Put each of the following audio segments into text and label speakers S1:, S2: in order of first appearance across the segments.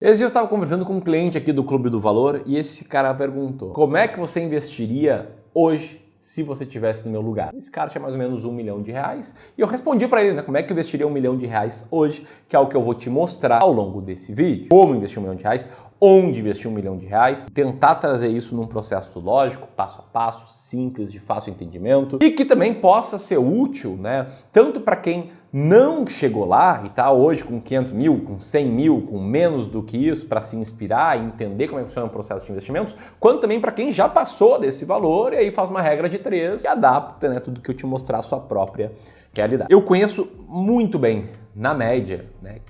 S1: Esse dia eu estava conversando com um cliente aqui do Clube do Valor e esse cara perguntou: como é que você investiria hoje se você estivesse no meu lugar? Esse cara tinha mais ou menos R$1 milhão e eu respondi para ele, como é que eu investiria R$1 milhão hoje, que é o que eu vou te mostrar ao longo desse vídeo. Como investir R$1 milhão, onde investir R$1 milhão, tentar trazer isso num processo lógico, passo a passo, simples, de fácil entendimento e que também possa ser útil, tanto para quem não chegou lá e tá hoje com 500 mil, com 100 mil, com menos do que isso para se inspirar e entender como é que funciona o processo de investimentos, quanto também para quem já passou desse valor e aí faz uma regra de 3 e adapta tudo que eu te mostrar à sua própria realidade. Eu conheço muito bem, na média,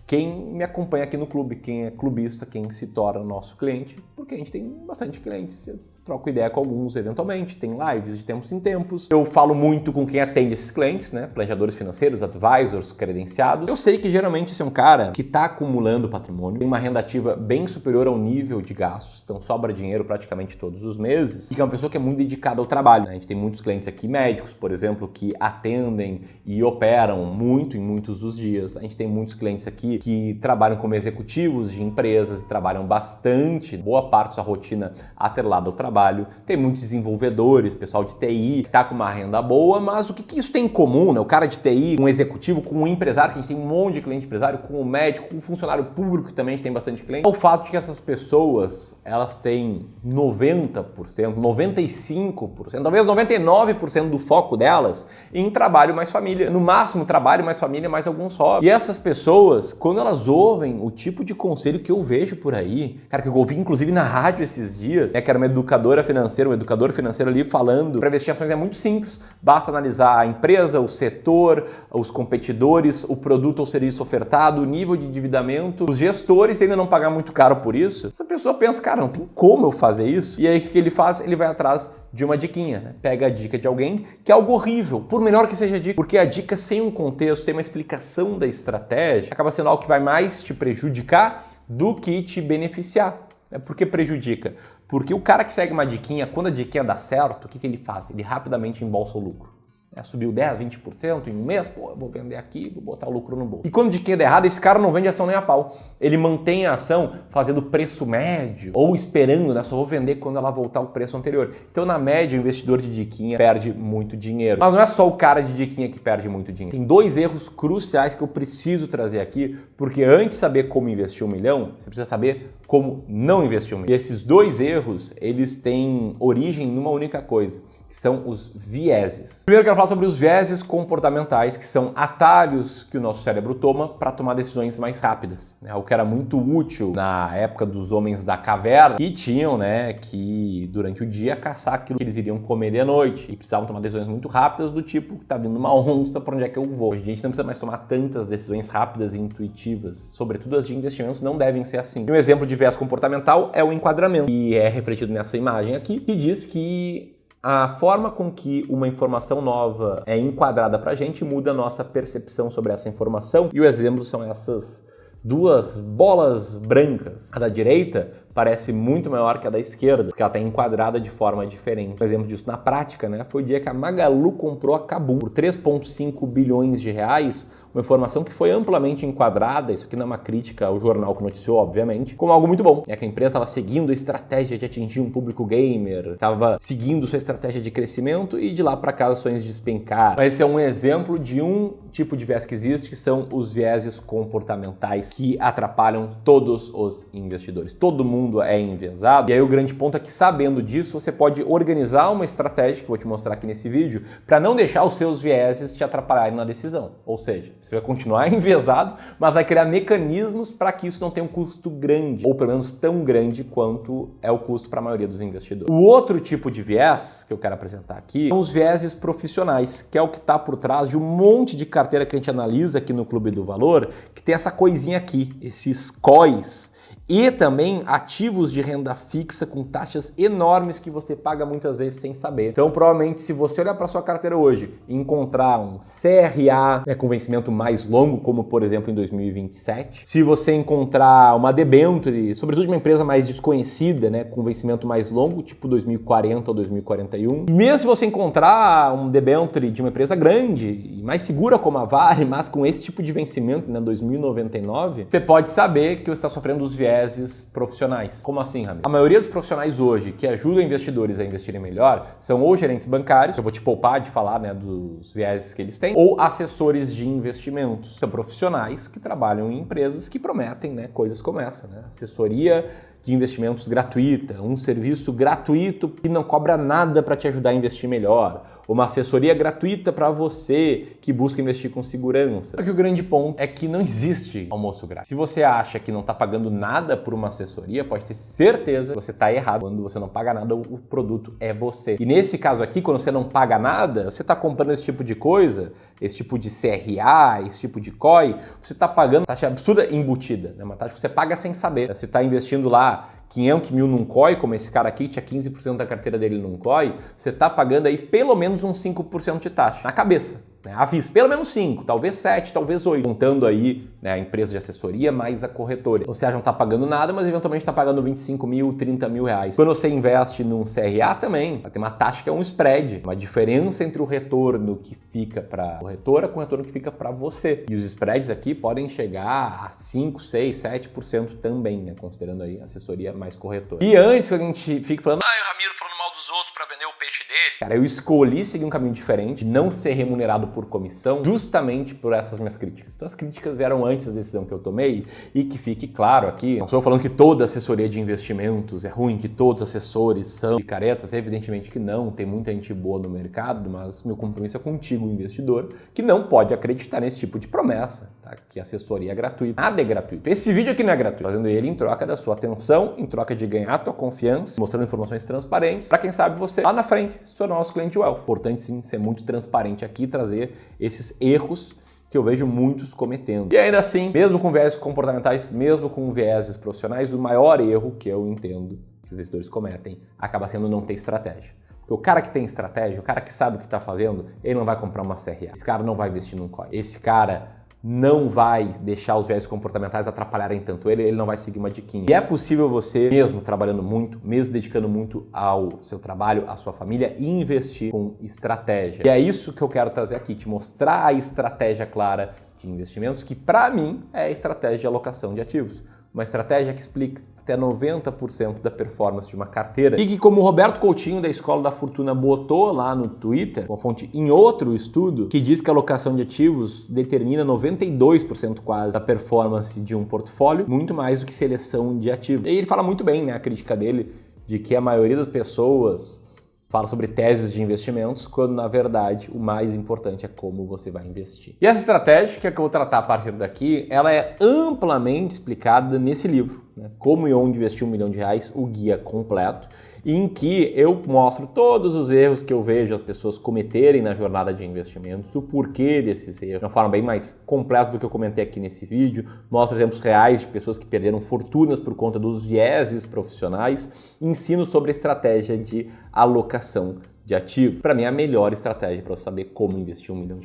S1: quem me acompanha aqui no clube, quem é clubista, quem se torna nosso cliente, porque a gente tem bastante clientes. Eu troco ideia com alguns eventualmente, tem lives de tempos em tempos. Eu falo muito com quem atende esses clientes, planejadores financeiros, advisors, credenciados. Eu sei que geralmente esse é um cara que está acumulando patrimônio, tem uma renda ativa bem superior ao nível de gastos, então sobra dinheiro praticamente todos os meses, e que é uma pessoa que é muito dedicada ao trabalho. A gente tem muitos clientes aqui médicos, por exemplo, que atendem e operam muito em muitos dos dias. A gente tem muitos clientes aqui que trabalham como executivos de empresas e trabalham bastante, boa parte da sua rotina atrelada ao trabalho. Tem muitos desenvolvedores, pessoal de TI, que está com uma renda boa, mas o que isso tem em comum, O cara de TI, com um executivo, com um empresário, que a gente tem um monte de cliente empresário, com um médico, com um funcionário público, que também a gente tem bastante cliente, é o fato de que essas pessoas, elas têm 90%, 95%, talvez 99% do foco delas em trabalho mais família. No máximo, trabalho mais família, mais alguns hobbies. E essas pessoas, quando elas ouvem o tipo de conselho que eu vejo por aí, cara, que eu ouvi inclusive na rádio esses dias, que era uma educadora financeira, um educador financeiro ali falando, para investir em ações é muito simples, basta analisar a empresa, o setor, os competidores, o produto ou serviço ofertado, o nível de endividamento, os gestores ainda não pagar muito caro por isso. Essa pessoa pensa, cara, não tem como eu fazer isso? E aí o que ele faz? Ele vai atrás de uma diquinha, Pega a dica de alguém que é algo horrível, por melhor que seja a dica, porque a dica sem um contexto, sem uma explicação da estratégia, acaba sendo algo que vai mais te prejudicar do que te beneficiar. Por que prejudica? Porque o cara que segue uma diquinha, quando a diquinha dá certo, o que ele faz? Ele rapidamente embolsa o lucro. Subiu 10%, 20% em um mês, eu vou vender aqui, vou botar o lucro no bolso. E quando a diquinha der errado, esse cara não vende ação nem a pau. Ele mantém a ação fazendo preço médio ou esperando, só vou vender quando ela voltar ao preço anterior. Então, na média, o investidor de diquinha perde muito dinheiro. Mas não é só o cara de diquinha que perde muito dinheiro. Tem 2 erros cruciais que eu preciso trazer aqui, porque antes de saber como investir R$1 milhão, você precisa saber como não investir R$1 milhão. E esses 2 erros, eles têm origem numa única coisa, que são os vieses. Primeiro eu quero falar sobre os vieses comportamentais, que são atalhos que o nosso cérebro toma para tomar decisões mais rápidas. O que era muito útil na época dos homens da caverna, que tinham que durante o dia caçar aquilo que eles iriam comer de noite e precisavam tomar decisões muito rápidas do tipo, tá vindo uma onça, para onde é que eu vou? Hoje a gente não precisa mais tomar tantas decisões rápidas e intuitivas, sobretudo as de investimentos não devem ser assim. E um exemplo de viés comportamental é o enquadramento, que é refletido nessa imagem aqui, que diz que a forma com que uma informação nova é enquadrada para a gente muda a nossa percepção sobre essa informação. E o exemplo são essas 2 bolas brancas. A da direita parece muito maior que a da esquerda, porque ela está enquadrada de forma diferente. Um exemplo disso na prática, foi o dia que a Magalu comprou a Kabum por R$3,5 bilhões, uma informação que foi amplamente enquadrada, isso aqui não é uma crítica ao jornal que noticiou, obviamente, como algo muito bom. É que a empresa estava seguindo a estratégia de atingir um público gamer, estava seguindo sua estratégia de crescimento e de lá para cá as ações despencaram. Mas esse é um exemplo de um tipo de viés que existe, que são os vieses comportamentais, que atrapalham todos os investidores. Todo mundo é enviesado. E aí o grande ponto é que, sabendo disso, você pode organizar uma estratégia, que eu vou te mostrar aqui nesse vídeo, para não deixar os seus vieses te atrapalharem na decisão. Ou seja, você vai continuar enviesado, mas vai criar mecanismos para que isso não tenha um custo grande, ou pelo menos tão grande quanto é o custo para a maioria dos investidores. O outro tipo de viés que eu quero apresentar aqui são os vieses profissionais, que é o que está por trás de um monte de carteira que a gente analisa aqui no Clube do Valor, que tem essa coisinha aqui, esses COIs, e também ativos de renda fixa com taxas enormes que você paga muitas vezes sem saber. Então, provavelmente, se você olhar para sua carteira hoje e encontrar um CRA com vencimento mais longo, como por exemplo em 2027, se você encontrar uma debenture, sobretudo de uma empresa mais desconhecida, com vencimento mais longo, tipo 2040 ou 2041, e mesmo se você encontrar um debenture de uma empresa grande e mais segura como a Vale, mas com esse tipo de vencimento, 2099, você pode saber que você está sofrendo dos viés vieses profissionais. Como assim, Ramiro? A maioria dos profissionais hoje que ajudam investidores a investirem melhor são ou gerentes bancários, eu vou te poupar de falar, né, dos vieses que eles têm, ou assessores de investimentos. São profissionais que trabalham em empresas que prometem, né, coisas como essa, né? Assessoria de investimentos gratuita, um serviço gratuito que não cobra nada para te ajudar a investir melhor, uma assessoria gratuita para você que busca investir com segurança. Só que o grande ponto é que não existe almoço grátis. Se você acha que não está pagando nada por uma assessoria, pode ter certeza que você está errado. Quando você não paga nada, o produto é você. E nesse caso aqui, quando você não paga nada, você está comprando esse tipo de coisa, esse tipo de CRA, esse tipo de COI, você está pagando taxa absurda embutida, né? Uma taxa que você paga sem saber. Você está investindo lá 500 mil num COI, como esse cara aqui, tinha 15% da carteira dele num COI, você está pagando aí pelo menos uns 5% de taxa, na cabeça, né, à vista. Pelo menos 5, talvez 7, talvez 8, contando aí, né, a empresa de assessoria mais a corretora. Ou seja, não está pagando nada, mas eventualmente está pagando 25 mil, 30 mil reais. Quando você investe num CRA também, vai ter uma taxa que é um spread, uma diferença entre o retorno que fica para a corretora com o retorno que fica para você. E os spreads aqui podem chegar a 5, 6, 7% também, né, considerando aí a assessoria mais corretora. E antes que a gente fique falando, o Ramiro falando mal dos outros para vender o peixe dele, cara, eu escolhi seguir um caminho diferente, não ser remunerado por comissão, justamente por essas minhas críticas. Então as críticas vieram antes da decisão que eu tomei, e que fique claro aqui, não estou falando que toda assessoria de investimentos é ruim, que todos os assessores são picaretas, evidentemente que não, tem muita gente boa no mercado, mas meu compromisso é contigo, investidor, que não pode acreditar nesse tipo de promessa, tá? Que assessoria é gratuita. Nada é gratuito. Esse vídeo aqui não é gratuito, fazendo ele em troca da sua atenção, em troca de ganhar a tua confiança, mostrando informações transparentes, para quem sabe você lá na frente se tornar nosso cliente wealth. Importante sim ser muito transparente aqui, trazer esses erros que eu vejo muitos cometendo. E ainda assim, mesmo com viéses comportamentais, mesmo com viéses profissionais, o maior erro que eu entendo que os investidores cometem acaba sendo não ter estratégia. Porque o cara que tem estratégia, o cara que sabe o que está fazendo, ele não vai comprar uma CRA. Esse cara não vai investir num COI. Esse cara não vai deixar os viéses comportamentais atrapalharem tanto ele não vai seguir uma diquinha. E é possível você, mesmo trabalhando muito, mesmo dedicando muito ao seu trabalho, à sua família, investir com estratégia. E é isso que eu quero trazer aqui, te mostrar a estratégia clara de investimentos, que para mim é a estratégia de alocação de ativos. Uma estratégia que explica até 90% da performance de uma carteira. E que, como o Roberto Coutinho da Escola da Fortuna botou lá no Twitter, uma fonte em outro estudo, que diz que a alocação de ativos determina 92% quase da performance de um portfólio, muito mais do que seleção de ativos. E ele fala muito bem, né, a crítica dele, de que a maioria das pessoas fala sobre teses de investimentos, quando na verdade o mais importante é como você vai investir. E essa estratégia que eu vou tratar a partir daqui, ela é amplamente explicada nesse livro, né? Como e onde investir R$1 milhão, o guia completo, em que eu mostro todos os erros que eu vejo as pessoas cometerem na jornada de investimentos, o porquê desses erros, de uma forma bem mais completa do que eu comentei aqui nesse vídeo, mostro exemplos reais de pessoas que perderam fortunas por conta dos vieses profissionais, ensino sobre a estratégia de alocação de ativo. Para mim, é a melhor estratégia para saber como investir R$1 milhão,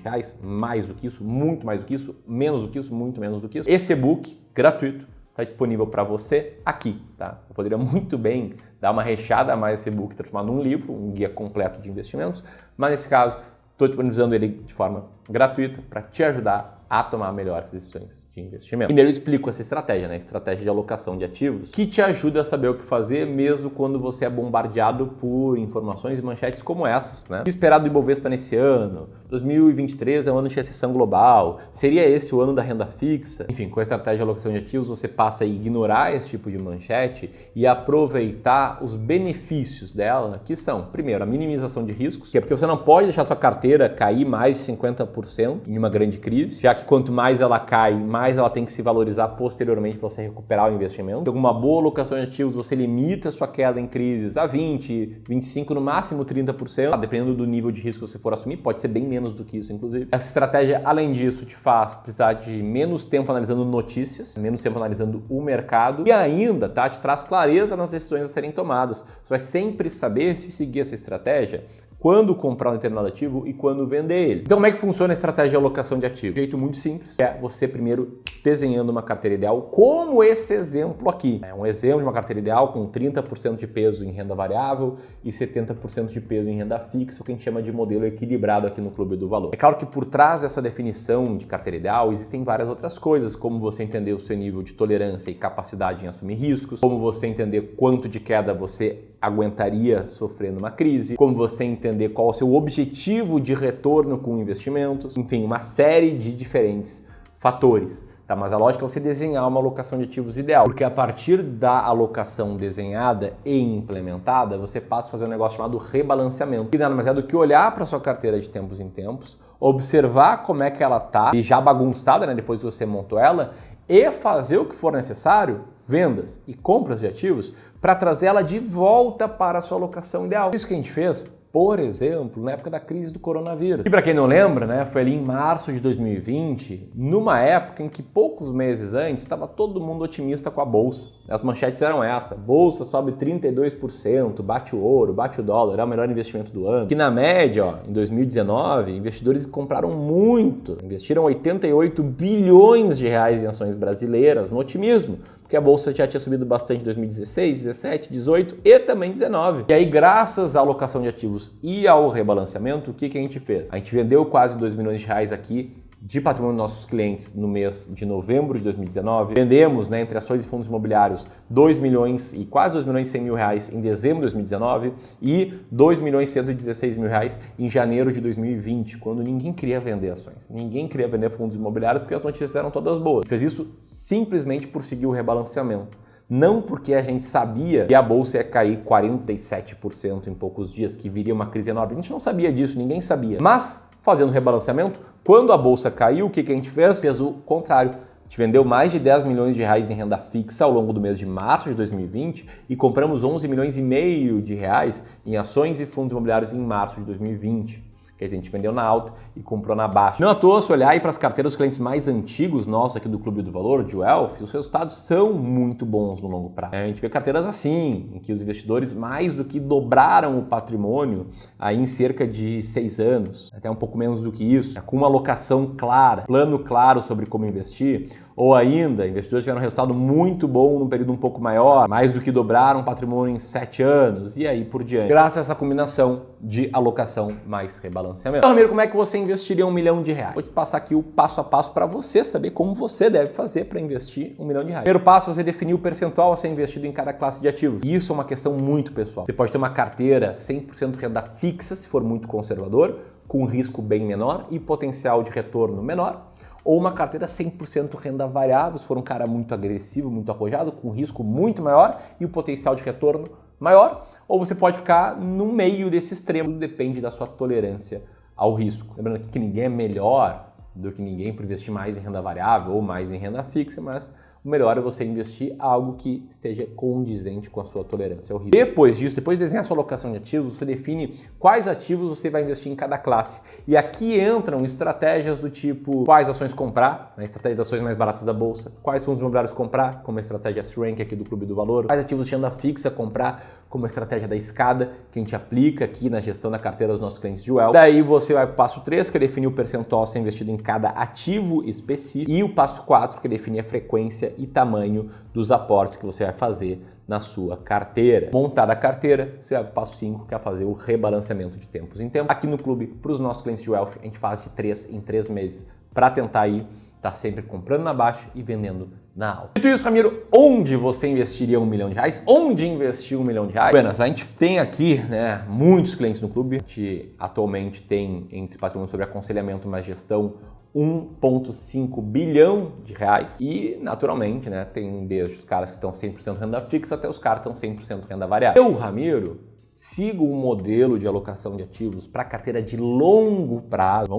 S1: mais do que isso, muito mais do que isso, menos do que isso, muito menos do que isso. Esse e-book gratuito está disponível para você aqui, tá? Eu poderia muito bem dar uma recheada a mais esse e-book, transformar num livro, um guia completo de investimentos, mas nesse caso, estou disponibilizando ele de forma gratuita para te ajudar a tomar melhores decisões de investimento. Primeiro eu explico essa estratégia, né? Estratégia de alocação de ativos, que te ajuda a saber o que fazer mesmo quando você é bombardeado por informações e manchetes como essas, né? O esperado do Ibovespa nesse ano, 2023 é um ano de recessão global, seria esse o ano da renda fixa? Enfim, com a estratégia de alocação de ativos você passa a ignorar esse tipo de manchete e aproveitar os benefícios dela, que são, primeiro, a minimização de riscos, que é porque você não pode deixar sua carteira cair mais de 50% em uma grande crise, já que quanto mais ela cai, mais ela tem que se valorizar posteriormente para você recuperar o investimento. Com uma boa alocação de ativos, você limita a sua queda em crises a 20%, 25%, no máximo 30%, dependendo do nível de risco que você for assumir, pode ser bem menos do que isso, inclusive. Essa estratégia, além disso, te faz precisar de menos tempo analisando notícias, menos tempo analisando o mercado e ainda, tá, te traz clareza nas decisões a serem tomadas. Você vai sempre saber se seguir essa estratégia, quando comprar um determinado ativo e quando vender ele. Então, como é que funciona a estratégia de alocação de ativo? De jeito muito simples, é você primeiro desenhando uma carteira ideal como esse exemplo aqui. É um exemplo de uma carteira ideal com 30% de peso em renda variável e 70% de peso em renda fixa, o que a gente chama de modelo equilibrado aqui no Clube do Valor. É claro que por trás dessa definição de carteira ideal existem várias outras coisas, como você entender o seu nível de tolerância e capacidade em assumir riscos, como você entender quanto de queda você aguentaria sofrendo uma crise, como você entender qual é o seu objetivo de retorno com investimentos, enfim, uma série de diferentes fatores, tá? Mas a lógica é você desenhar uma alocação de ativos ideal, porque a partir da alocação desenhada e implementada, você passa a fazer um negócio chamado rebalanceamento, que nada mais é do que olhar para sua carteira de tempos em tempos, observar como é que ela tá, e já bagunçada, né, depois que você montou ela, e fazer o que for necessário, vendas e compras de ativos, para trazer ela de volta para a sua alocação ideal. Isso que a gente fez, por exemplo, na época da crise do coronavírus. E para quem não lembra, né, foi ali em março de 2020, numa época em que poucos meses antes estava todo mundo otimista com a bolsa. As manchetes eram essa: bolsa sobe 32%, bate o ouro, bate o dólar, é o melhor investimento do ano. Que na média, ó, em 2019, investidores compraram muito, investiram 88 bilhões de reais em ações brasileiras no otimismo, porque a bolsa já tinha subido bastante em 2016, 17, 18 e também 19. E aí, graças à alocação de ativos e ao rebalanceamento, o que a gente fez? A gente vendeu quase 2 milhões de reais aqui de patrimônio dos nossos clientes no mês de novembro de 2019. Vendemos, né, entre ações e fundos imobiliários, 2 milhões e quase 2 milhões e 100 mil reais em dezembro de 2019 e 2 milhões e 116 mil reais em janeiro de 2020, quando ninguém queria vender ações. Ninguém queria vender fundos imobiliários porque as notícias eram todas boas. Fez isso simplesmente por seguir o rebalanceamento. Não porque a gente sabia que a bolsa ia cair 47% em poucos dias, que viria uma crise enorme. A gente não sabia disso, ninguém sabia. Mas, fazendo rebalanceamento, quando a bolsa caiu, o que a gente fez? Fez o contrário. A gente vendeu mais de 10 milhões de reais em renda fixa ao longo do mês de março de 2020 e compramos 11 milhões e meio de reais em ações e fundos imobiliários em março de 2020. Quer dizer, a gente vendeu na alta e comprou na baixa. Não à toa, se olhar aí para as carteiras dos clientes mais antigos nossos aqui do Clube do Valor, de Wealth, os resultados são muito bons no longo prazo. A gente vê carteiras assim, em que os investidores mais do que dobraram o patrimônio aí em cerca de 6 anos, até um pouco menos do que isso, com uma alocação clara, plano claro sobre como investir, ou ainda, investidores tiveram um resultado muito bom num período um pouco maior, mais do que dobraram o patrimônio em 7 anos, e aí por diante. Graças a essa combinação de alocação mais rebalanceamento. Então, Ramiro, como é que você investiria 1 milhão de reais? Vou te passar aqui o passo a passo para você saber como você deve fazer para investir 1 milhão de reais. Primeiro passo, você definir o percentual a ser investido em cada classe de ativos. E isso é uma questão muito pessoal. Você pode ter uma carteira 100% renda fixa, se for muito conservador, com risco bem menor e potencial de retorno menor, ou uma carteira 100% renda variável, se for um cara muito agressivo, muito arrojado, com risco muito maior e o potencial de retorno maior, ou você pode ficar no meio desse extremo, depende da sua tolerância ao risco. Lembrando aqui que ninguém é melhor do que ninguém por investir mais em renda variável ou mais em renda fixa, mas o melhor é você investir algo que esteja condizente com a sua tolerância ao risco. Depois disso, depois de desenhar a sua alocação de ativos, você define quais ativos você vai investir em cada classe. E aqui entram estratégias do tipo quais ações comprar, a estratégia das ações mais baratas da bolsa, quais fundos imobiliários comprar, como a estratégia S-Rank aqui do Clube do Valor, quais ativos de renda fixa comprar, como a estratégia da escada, que a gente aplica aqui na gestão da carteira dos nossos clientes de Wealth. Daí você vai para o passo 3, que é definir o percentual a ser investido em cada ativo específico, e o passo 4, que é definir a frequência e tamanho dos aportes que você vai fazer na sua carteira. Montada a carteira, você vai para o passo 5, que é fazer o rebalanceamento de tempos em tempos. Aqui no clube, para os nossos clientes de Wealth, a gente faz de 3 em 3 meses para tentar aí estar sempre comprando na baixa e vendendo na alta. Dito isso, Ramiro, onde você investiria 1 milhão de reais? Onde investir 1 milhão de reais? Apenas, a gente tem aqui, né, muitos clientes no clube. A gente atualmente tem, entre patrimônio sobre aconselhamento, uma gestão 1,5 bilhão de reais e, naturalmente, né, tem desde os caras que estão 100% renda fixa até os caras que estão 100% renda variável. Eu, Ramiro, sigo um modelo de alocação de ativos para carteira de longo prazo,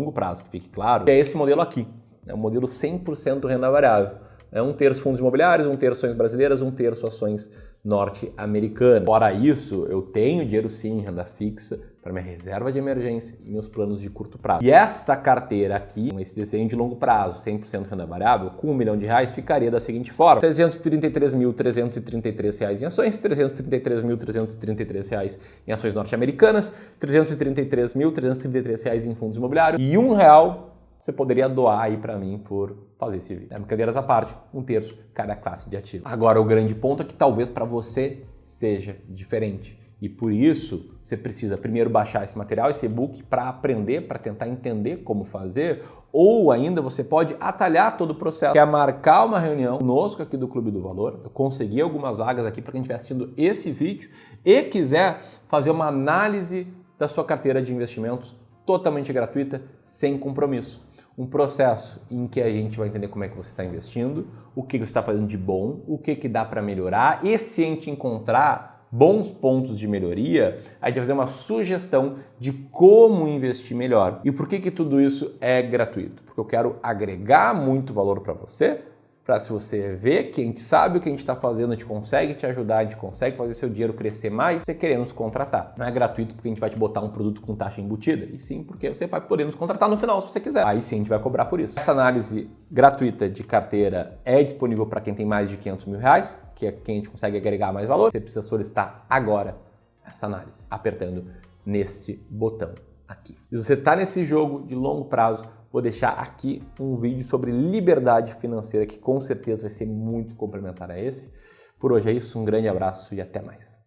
S1: que fique claro, que é esse modelo aqui, é um modelo 100% renda variável. É 1/3 fundos imobiliários, 1/3 ações brasileiras, 1/3 ações norte-americanas. Fora isso, eu tenho dinheiro sim em renda fixa para minha reserva de emergência e meus planos de curto prazo. E esta carteira aqui, com esse desenho de longo prazo, 100% renda variável, com 1 milhão de reais, ficaria da seguinte forma: R$ 333.333 em ações, R$ 333.333 em ações norte-americanas, R$ 333.333 em fundos imobiliários e R$ 1 você poderia doar aí para mim por fazer esse vídeo. Brincadeiras à parte, 1/3 cada classe de ativo. Agora, o grande ponto é que talvez para você seja diferente. E por isso, você precisa primeiro baixar esse material, esse e-book, para aprender, para tentar entender como fazer, ou ainda você pode atalhar todo o processo. Quer marcar uma reunião conosco aqui do Clube do Valor? Eu consegui algumas vagas aqui para quem estiver assistindo esse vídeo e quiser fazer uma análise da sua carteira de investimentos totalmente gratuita, sem compromisso. Um processo em que a gente vai entender como é que você está investindo, o que você está fazendo de bom, o que dá para melhorar, e se a gente encontrar bons pontos de melhoria, a gente vai fazer uma sugestão de como investir melhor. E por que tudo isso é gratuito? Porque eu quero agregar muito valor para você, para se você ver que a gente sabe o que a gente está fazendo, a gente consegue te ajudar, a gente consegue fazer seu dinheiro crescer mais, você querer nos contratar. Não é gratuito porque a gente vai te botar um produto com taxa embutida, e sim porque você vai poder nos contratar no final se você quiser. Aí sim a gente vai cobrar por isso. Essa análise gratuita de carteira é disponível para quem tem mais de 500 mil reais, que é quem a gente consegue agregar mais valor. Você precisa solicitar agora essa análise, apertando nesse botão aqui. Se você está nesse jogo de longo prazo, vou deixar aqui um vídeo sobre liberdade financeira que com certeza vai ser muito complementar a esse. Por hoje é isso, um grande abraço e até mais.